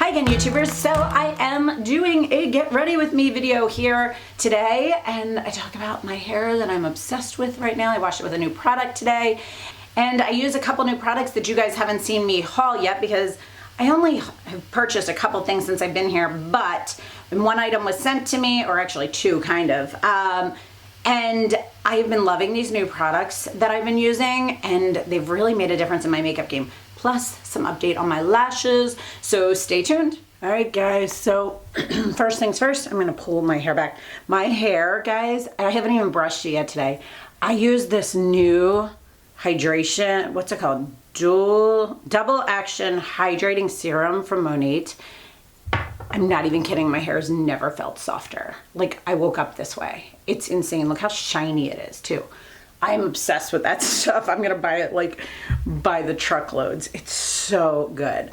Hi again, YouTubers. So I am doing a get ready with me video here today, and I talk about my hair that I'm obsessed with right now. I washed it with a new product today, and I use a couple new products that you guys haven't seen me haul yet because I only have purchased a couple things since I've been here, but one item was sent to me, or actually two kind of, and I've been loving these new products that I've been using, and they've really made a difference in my makeup game. Plus some update on my lashes, so stay tuned. All right, guys, so first things first, I'm gonna pull my hair back. My hair, guys, I haven't even brushed it yet today. I use this new hydration, what's it called? Double Action Hydrating Serum from Monat. I'm not even kidding, my hair has never felt softer. Like, I woke up this way. It's insane, look how shiny it is too. I'm obsessed with that stuff. I'm gonna buy it like by the truckloads. It's so good.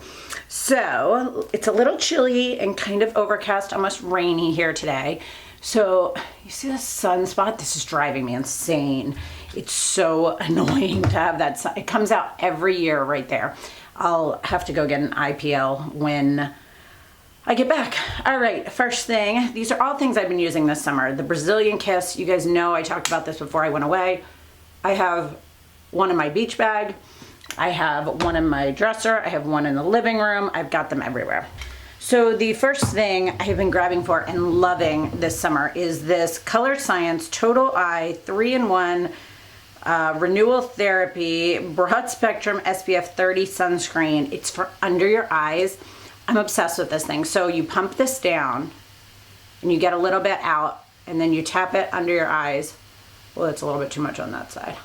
So it's a little chilly and kind of overcast, almost rainy here today. So you see the sunspot? This is driving me insane. It's so annoying to have that sun. It comes out every year right there. I'll have to go get an IPL when I get back. All right, first thing, these are all things I've been using this summer. The Brazilian Kiss, you guys know I talked about this before I went away. I have one in my beach bag. I have one in my dresser. I have one in the living room. I've got them everywhere. So the first thing I have been grabbing for and loving this summer is this Colorescience Total Eye 3-in-1 Renewal Therapy Broad Spectrum SPF 30 Sunscreen. It's for under your eyes. I'm obsessed with this thing. So you pump this down and you get a little bit out and then you tap it under your eyes. Well, it's a little bit too much on that side.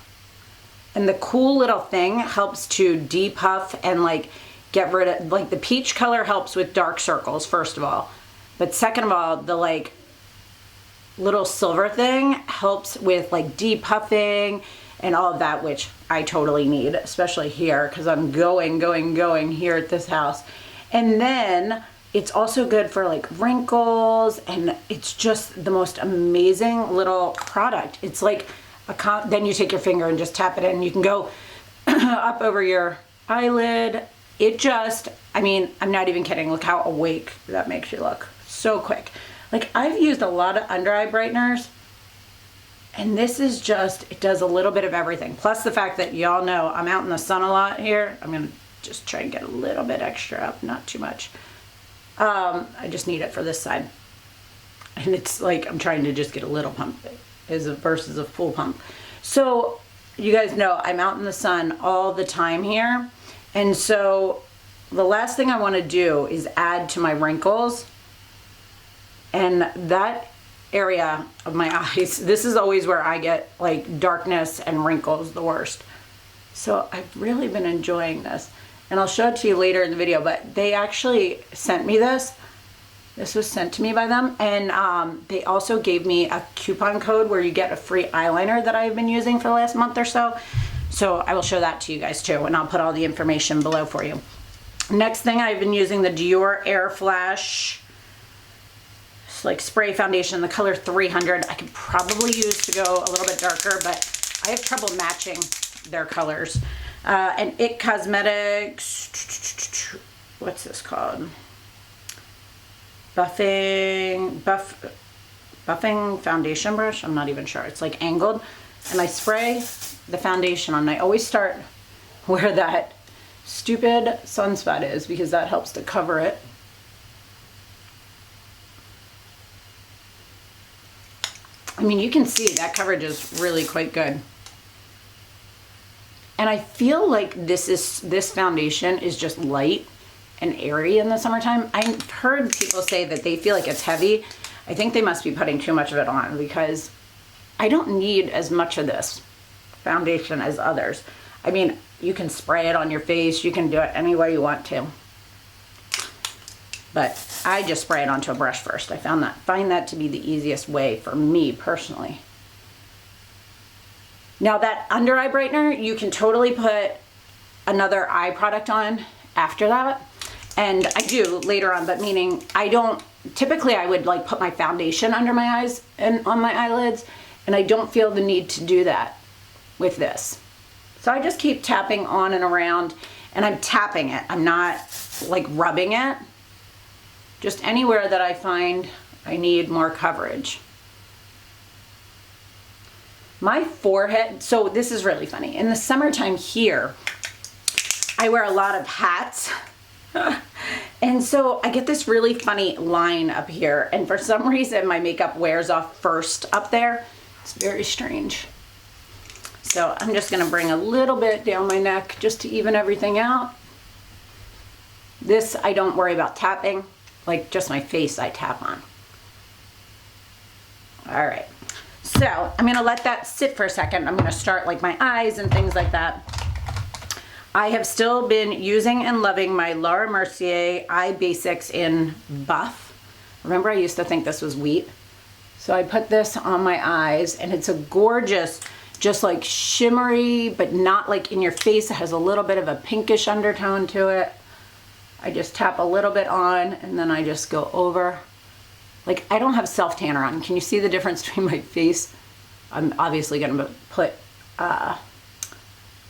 And the cool little thing helps to depuff and like get rid of, like the peach color helps with dark circles, first of all. But second of all, the like little silver thing helps with like depuffing and all of that, which I totally need, especially here because I'm going here at this house. And then it's also good for like wrinkles, and it's just the most amazing little product. It's like then you take your finger and just tap it in and you can go up over your eyelid. It just, I mean, I'm not even kidding. Look how awake that makes you look. So quick. Like, I've used a lot of under eye brighteners, and this is just, it does a little bit of everything. Plus the fact that y'all know I'm out in the sun a lot here. I'm gonna just try and get a little bit extra up, not too much. I just need it for this side. And it's like, I'm trying to just get a little pump versus a full pump. So you guys know I'm out in the sun all the time here. And so the last thing I want to do is add to my wrinkles. And that area of my eyes, this is always where I get like darkness and wrinkles the worst. So I've really been enjoying this. And I'll show it to you later in the video, but they actually sent me this. This was sent to me by them, and they also gave me a coupon code where you get a free eyeliner that I've been using for the last month or so. So I will show that to you guys too, and I'll put all the information below for you. Next thing, I've been using the Dior Airflash. It's like spray foundation in the color 300. I could probably use to go a little bit darker, but I have trouble matching their colors. And IT Cosmetics, what's this called? Buffing foundation brush. I'm not even sure. It's like angled. And I spray the foundation on. I always start where that stupid sunspot is because that helps to cover it. I mean, you can see that coverage is really quite good. And I feel like this foundation is just light and airy in the summertime. I've heard people say that they feel like it's heavy. I think they must be putting too much of it on because I don't need as much of this foundation as others. I mean, you can spray it on your face. You can do it any way you want to. But I just spray it onto a brush first. I find that to be the easiest way for me personally. Now that under eye brightener, you can totally put another eye product on after that. And I do later on, but meaning I don't, typically I would like put my foundation under my eyes and on my eyelids, and I don't feel the need to do that with this. So I just keep tapping on and around, and I'm tapping it. I'm not like rubbing it. just anywhere that I find I need more coverage. My forehead, so this is really funny. In the summertime here, I wear a lot of hats. And so I get this really funny line up here, and for some reason my makeup wears off first up there. It's very strange. So I'm just gonna bring a little bit down my neck just to even everything out. This I don't worry about tapping, like just my face I tap on. All right, so I'm gonna let that sit for a second. I'm gonna start like my eyes and things like that. I have still been using and loving my Laura Mercier Eye Basics in Buff. Remember, I used to think this was wheat. So I put this on my eyes, and it's a gorgeous, just like shimmery, but not like in your face. It has a little bit of a pinkish undertone to it. I just tap a little bit on, and then I just go over. Like, I don't have self-tanner on. Can you see the difference between my face? I'm obviously gonna put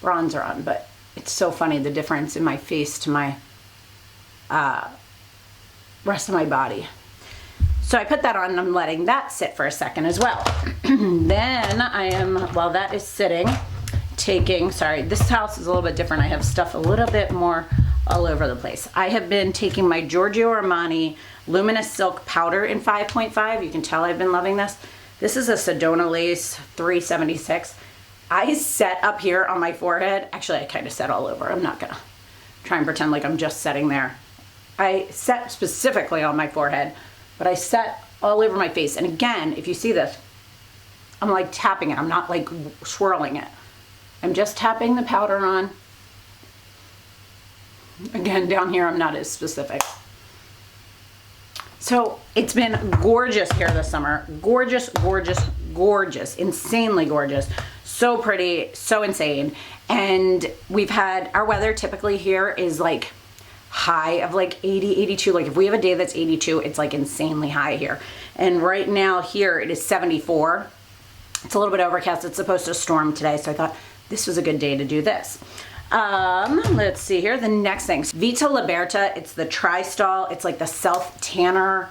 bronzer on, but it's so funny, the difference in my face to my rest of my body. So I put that on and I'm letting that sit for a second as well. Then I am, while that is sitting, taking, sorry, this house is a little bit different. I have stuff a little bit more all over the place. I have been taking my Giorgio Armani Luminous Silk Powder in 5.5. You can tell I've been loving this. This is a Sedona Lace 376. I set up here on my forehead. Actually, I kind of set all over. I'm not gonna try and pretend like I'm just setting there. I set specifically on my forehead, but I set all over my face. And again, if you see this, I'm like tapping it. I'm not like swirling it. I'm just tapping the powder on. Again, down here, I'm not as specific. So it's been gorgeous here this summer. Gorgeous, gorgeous, gorgeous, insanely gorgeous. So pretty, so insane. And we've had, our weather typically here is like high of like 80, 82. Like if we have a day that's 82, it's like insanely high here. And right now here it is 74. It's a little bit overcast. It's supposed to storm today. So I thought this was a good day to do this. Let's see here. The next thing, Vita Liberta. It's the Tri-Stall. It's like the self-tanning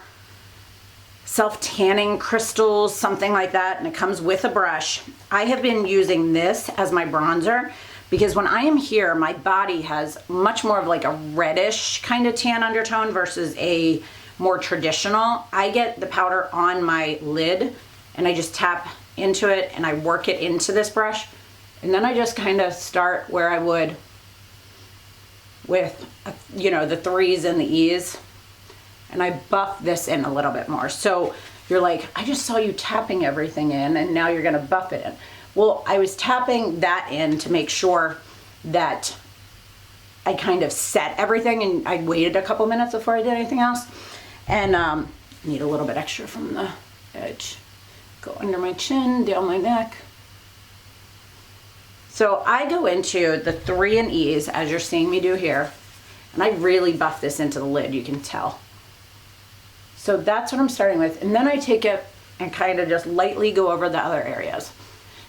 crystals, something like that, and it comes with a brush. I have been using this as my bronzer because when I am here, my body has much more of like a reddish kind of tan undertone versus a more traditional. I get the powder on my lid and I just tap into it and I work it into this brush, and then I just kind of start where I would with, you know, the 3s and the E's. And I buff this in a little bit more. So you're like, I just saw you tapping everything in and now you're gonna buff it in. Well, I was tapping that in to make sure that I kind of set everything, and I waited a couple minutes before I did anything else. And need a little bit extra from the edge. Go under my chin, down my neck. So I go into the 3 and E's as you're seeing me do here. And I really buff this into the lid, you can tell. So that's what I'm starting with. And then I take it and kind of just lightly go over the other areas.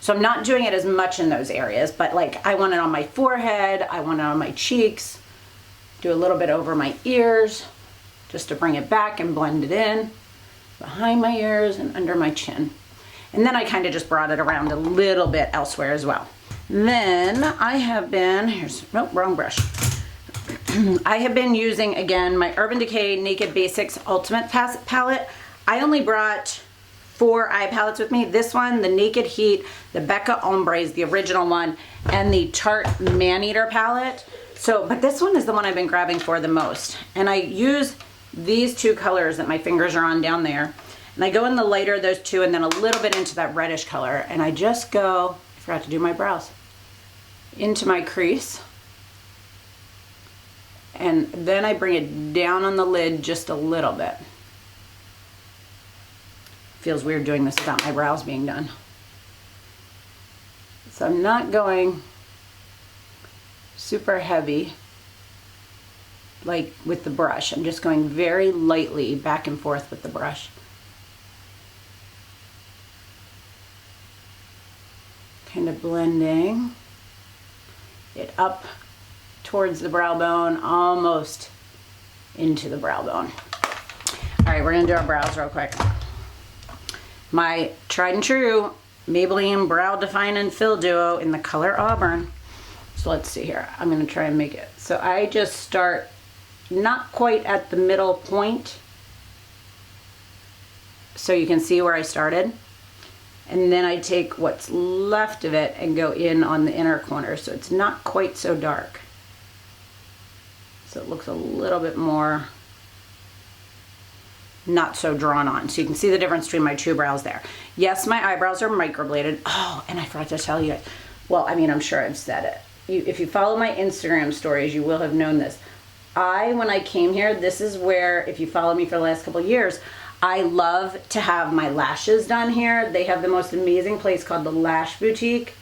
So I'm not doing it as much in those areas, but like I want it on my forehead, I want it on my cheeks, do a little bit over my ears, just to bring it back and blend it in, behind my ears and under my chin. And then I kind of just brought it around a little bit elsewhere as well. Then I have been, nope, wrong brush. I have been using, again, my Urban Decay Naked Basics Ultimate Palette. I only brought 4 eye palettes with me. This one, the Naked Heat, the Becca Ombres, the original one, and the Tarte Maneater palette. So, but this one is the one I've been grabbing for the most. And I use these 2 colors that my fingers are on down there. And I go in the lighter of those 2 and then a little bit into that reddish color. And I just go, I forgot to do my brows, into my crease. And then I bring it down on the lid just a little bit. Feels weird doing this without my brows being done. So I'm not going super heavy like with the brush. I'm just going very lightly back and forth with the brush. Kind of blending it up towards the brow bone, almost into the brow bone. All right, we're gonna do our brows real quick. My tried and true Maybelline Brow Define and Fill Duo in the color Auburn. So let's see here. I'm gonna try and make it. So I just start not quite at the middle point, so you can see where I started. And then I take what's left of it and go in on the inner corner, so it's not quite so dark. So it looks a little bit more not so drawn on. So you can see the difference between my two brows there. Yes, my eyebrows are microbladed. Oh, and I forgot to tell you, well, I mean, I'm sure I've said it. If you follow my Instagram stories, you will have known this. When I came here, this is where, if you follow me for the last couple of years, I love to have my lashes done here. They have the most amazing place called the Lash Boutique.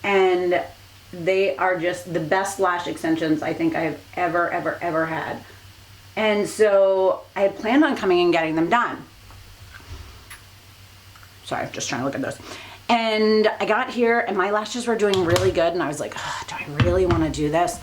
And they are just the best lash extensions I think I've ever had. And so I had planned on coming and getting them done. Sorry, just trying to look at those. And I got here and my lashes were doing really good. And I was like, oh, do I really want to do this?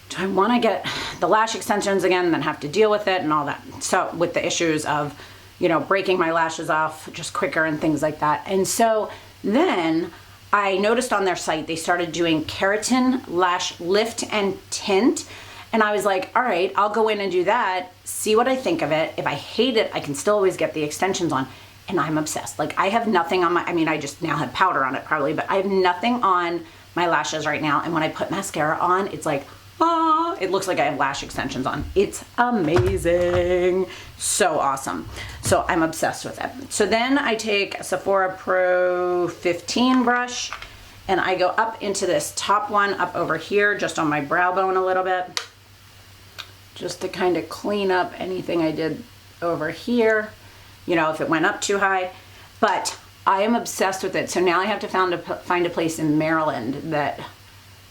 Do I want to get the lash extensions again and then have to deal with it and all that? So with the issues of, you know, breaking my lashes off just quicker and things like that. And so then I noticed on their site, they started doing keratin lash lift and tint. And I was like, all right, I'll go in and do that, see what I think of it. If I hate it, I can still always get the extensions on. And I'm obsessed. Like, I have nothing on my, I mean, I just now have powder on it probably, but I have nothing on my lashes right now. And when I put mascara on, it's like, ah, it looks like I have lash extensions on. It's amazing. So awesome. So I'm obsessed with it. So then I take a Sephora Pro 15 brush and I go up into this top one up over here, just on my brow bone a little bit, just to kind of clean up anything I did over here, you know, if it went up too high. But I am obsessed with it. So now I have to find a place in Maryland that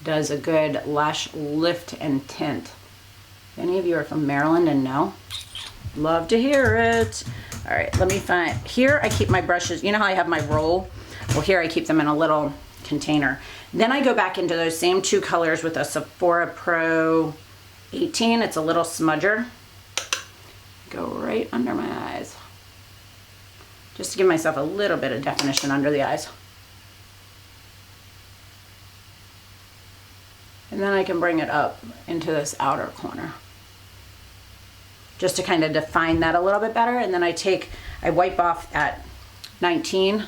does a good lash lift and tint. If any of you are from Maryland and know, love to hear it. All right, let me find, here I keep my brushes. You know how I have my roll? Well, here I keep them in a little container. Then I go back into those same two colors with a Sephora Pro 18. It's a little smudger. Go right under my eyes, just to give myself a little bit of definition under the eyes. And then I can bring it up into this outer corner, just to kind of define that a little bit better. And then I wipe off at 19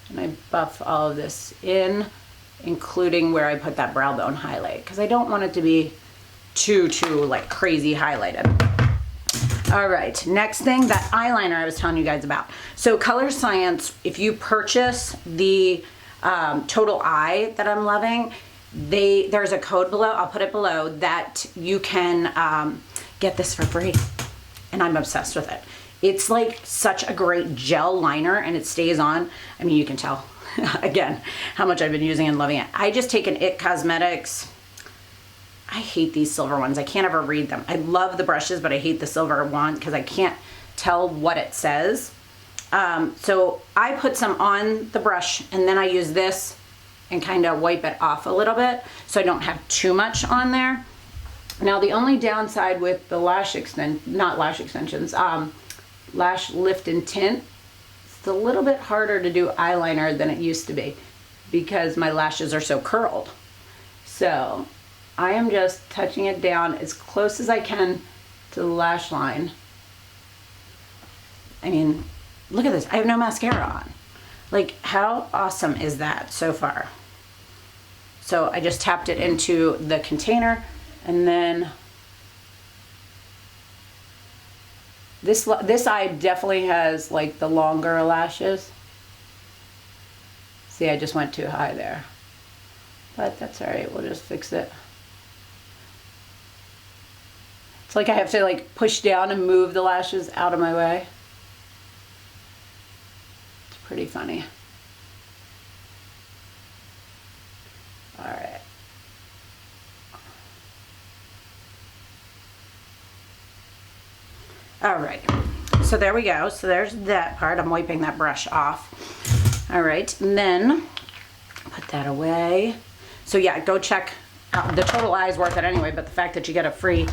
and I buff all of this in, including where I put that brow bone highlight, because I don't want it to be too like crazy highlighted. All right, next thing, that eyeliner I was telling you guys about. So Colorescience, if you purchase the Total Eye that I'm loving, there's a code below, I'll put it below, that you can get this for free. And I'm obsessed with it. It's like such a great gel liner and it stays on. I mean, you can tell, again, how much I've been using and loving it. I just take an IT Cosmetics, I hate these silver ones. I can't ever read them. I love the brushes, but I hate the silver one because I can't tell what it says. So I put some on the brush and then I use this and kind of wipe it off a little bit so I don't have too much on there. Now the only downside with the lash lash lift and tint, it's a little bit harder to do eyeliner than it used to be because my lashes are so curled. So I am just touching it down as close as I can to the lash line. I mean, look at this. I have no mascara on. Like, how awesome is that so far? So I just tapped it into the container, and then this eye definitely has like the longer lashes. See, I just went too high there, but that's all right. We'll just fix it. It's like I have to like push down and move the lashes out of my way. It's pretty funny. All right. All right, so there we go. So there's that part. I'm wiping that brush off. All right, and then put that away. So yeah, go check out. The Total Eye is worth it anyway, but the fact that you get a free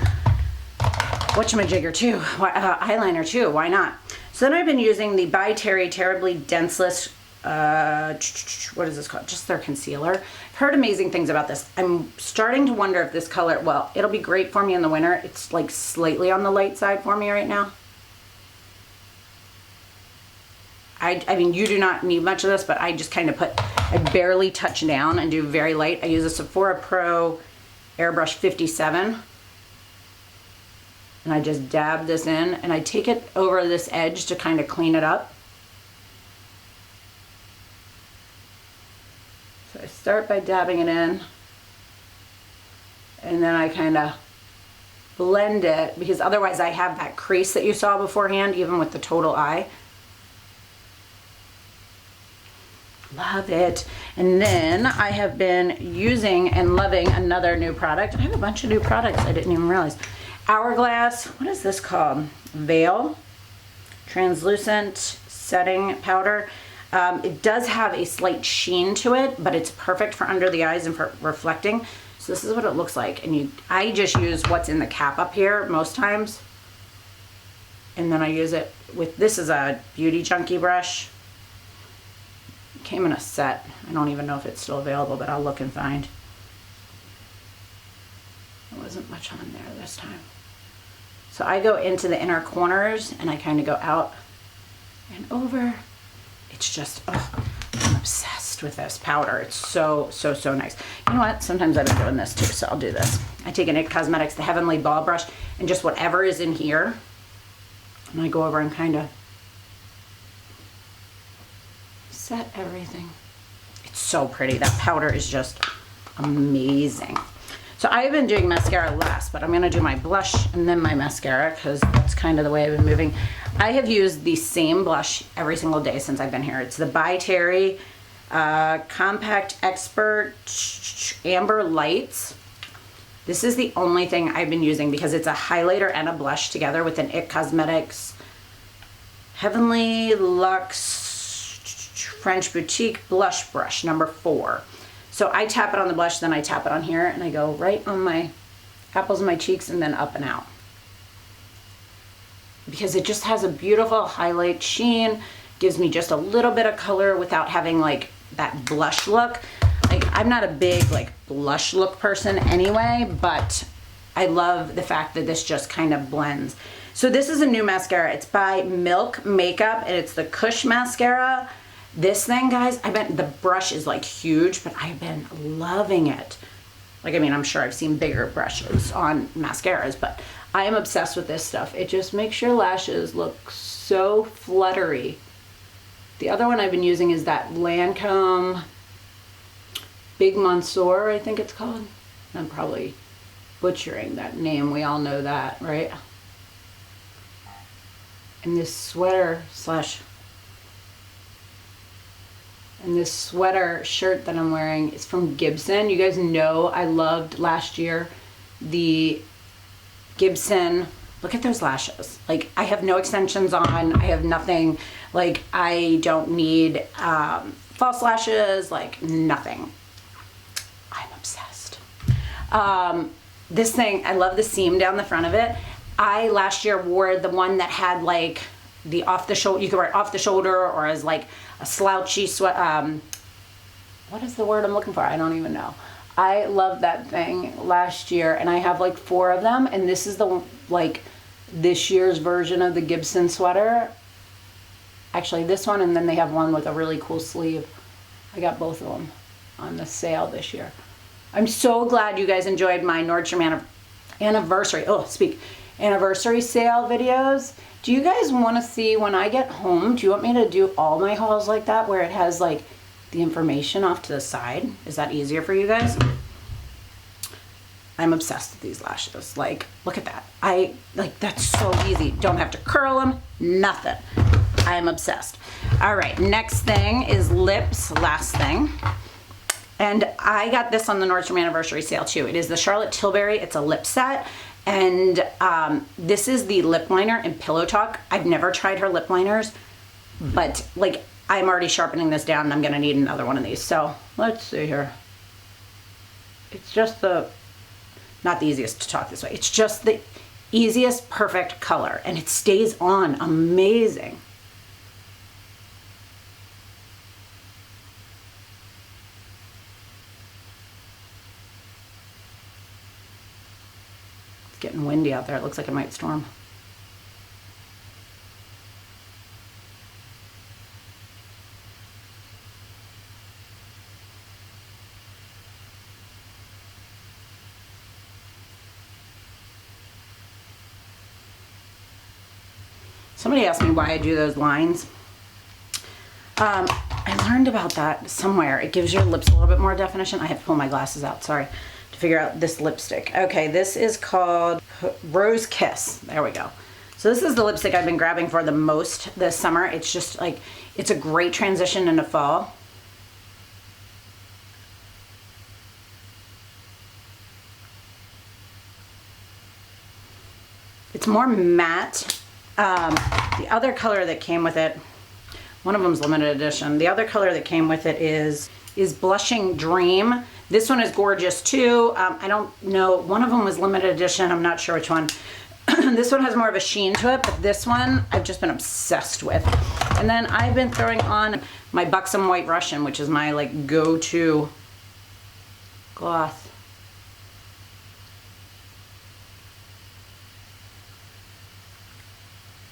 whatchamajigger too, eyeliner too, why not? So then I've been using the by Terrybly Densiliss, what is this called? Just their concealer. I've heard amazing things about this. I'm starting to wonder if this color, well, it'll be great for me in the winter. It's like slightly on the light side for me right now. I mean, you do not need much of this, but I just kind of I barely touch down and do very light. I use a Sephora Pro Airbrush 57. And I just dab this in, and I take it over this edge to kind of clean it up. So I start by dabbing it in, and then I kind of blend it, because otherwise I have that crease that you saw beforehand, even with the total eye. Love it. And then I have been using and loving another new product. I have a bunch of new products I didn't even realize. Hourglass, what is this called? Veil Translucent Setting Powder. It does have a slight sheen to it, but it's perfect for under the eyes and for reflecting. So this is what it looks like. And I just use what's in the cap up here most times. And then I use it with, this is a Beauty Junkie brush. Came in a set. I don't even know if it's still available, but I'll look and find. There wasn't much on there this time. So I go into the inner corners and I kind of go out and over. It's just, oh, I'm obsessed with this powder. It's so, so, so nice. You know what? Sometimes I've been doing this too, so I'll do this. I take an IT Cosmetics, the Heavenly Ball brush, and just whatever is in here, and I go over and kind of set everything. It's so pretty. That powder is just amazing. So I've been doing mascara last, but I'm going to do my blush and then my mascara, because that's kind of the way I've been moving. I have used the same blush every single day since I've been here. It's the by Terry Compact Expert Amber Lights. This is the only thing I've been using because it's a highlighter and a blush together with an IT Cosmetics Heavenly Luxe French Boutique Blush Brush number 4. So I tap it on the blush, then I tap it on here, and I go right on my apples of my cheeks and then up and out. Because it just has a beautiful highlight sheen, gives me just a little bit of color without having like that blush look. Like, I'm not a big like blush look person anyway, but I love the fact that this just kind of blends. So this is a new mascara. It's by Milk Makeup, and it's the KUSH mascara. This thing, guys, the brush is like huge, but I've been loving it. Like, I mean, I'm sure I've seen bigger brushes on mascaras, but I am obsessed with this stuff. It just makes your lashes look so fluttery. The other one I've been using is that Lancome Big Monsieur, I think it's called. I'm probably butchering that name. We all know that, right? And this sweater shirt that I'm wearing is from Gibson. You guys know I loved last year the Gibson. Look at those lashes. Like, I have no extensions on. I have nothing. Like, I don't need false lashes. Like, nothing. I'm obsessed. This thing, I love the seam down the front of it. I last year wore the one that had like the off the shoulder. You could wear it off the shoulder or as like a slouchy sweat. What is the word I'm looking for? I don't even know. I love that thing last year, and I have like 4 of them, and this is the like this year's version of the Gibson sweater. Actually, this one, and then they have one with a really cool sleeve. I got both of them on the sale this year. I'm so glad you guys enjoyed my Nordstrom anniversary sale videos. Do you guys want to see when I get home? Do you want me to do all my hauls like that, where it has like the information off to the side? Is that easier for you guys? I'm obsessed with these lashes. Like, look at that. That's so easy. Don't have to curl them, nothing. I am obsessed. All right, next thing is lips, last thing. And I got this on the Nordstrom anniversary sale too. It is the Charlotte Tilbury. It's a lip set. And this is the lip liner in Pillow Talk. I've never tried her lip liners, but like, I'm already sharpening this down and I'm gonna need another one of these. So let's see here. It's just not the easiest to talk this way. It's just the easiest, perfect color, and it stays on amazing. It's getting windy out there. It looks like it might storm. Somebody asked me why I do those lines. I learned about that somewhere. It gives your lips a little bit more definition. I have to pull my glasses out, sorry, to figure out this lipstick. Okay, this is called Rose Kiss. There we go. So this is the lipstick I've been grabbing for the most this summer. It's just like, it's a great transition into fall. It's more matte. The other color that came with it, one of them's limited edition. The other color that came with it is Blushing Dream. This one is gorgeous too. I don't know, one of them was limited edition. I'm not sure which one. This one has more of a sheen to it, but this one I've just been obsessed with. And then I've been throwing on my Buxom White Russian, which is my like go-to gloss.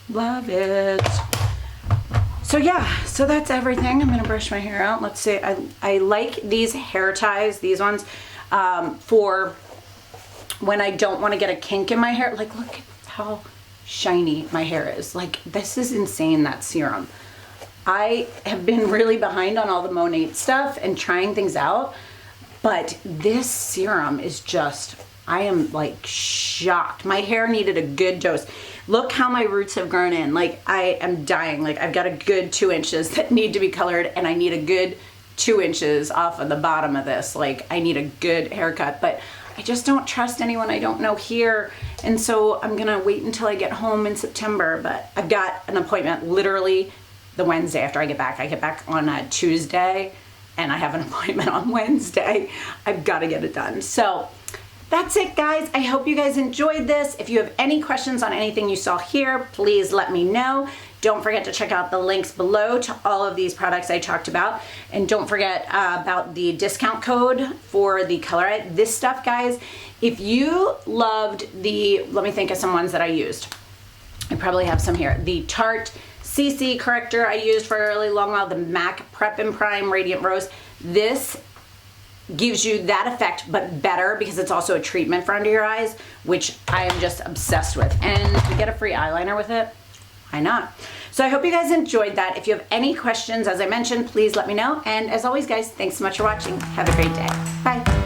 Love it. So yeah, so that's everything. I'm gonna brush my hair out. Let's see, I like these hair ties, these ones, for when I don't want to get a kink in my hair. Like, look at how shiny my hair is. Like, this is insane, that serum. I have been really behind on all the Monat stuff and trying things out, but this serum is just, I am like shocked. My hair needed a good dose. Look how my roots have grown in. Like, I am dying. Like, I've got a good 2 inches that need to be colored, and I need a good 2 inches off of the bottom of this. Like, I need a good haircut, but I just don't trust anyone I don't know here. And so I'm gonna wait until I get home in September, but I've got an appointment literally the Wednesday after I get back. I get back on a Tuesday, and I have an appointment on Wednesday. I've got to get it done. So that's it, guys. I hope you guys enjoyed this. If you have any questions on anything you saw here, please let me know. Don't forget to check out the links below to all of these products I talked about. And don't forget about the discount code for the color. This stuff, guys, if you loved the, let me think of some ones that I used. I probably have some here. The Tarte CC corrector I used for a really long while. The MAC Prep and Prime Radiant Rose. This gives you that effect, but better, because it's also a treatment for under your eyes, which I am just obsessed with. And you get a free eyeliner with it. Why not? So I hope you guys enjoyed that. If you have any questions, as I mentioned, please let me know. And as always, guys, thanks so much for watching. Have a great day. Bye.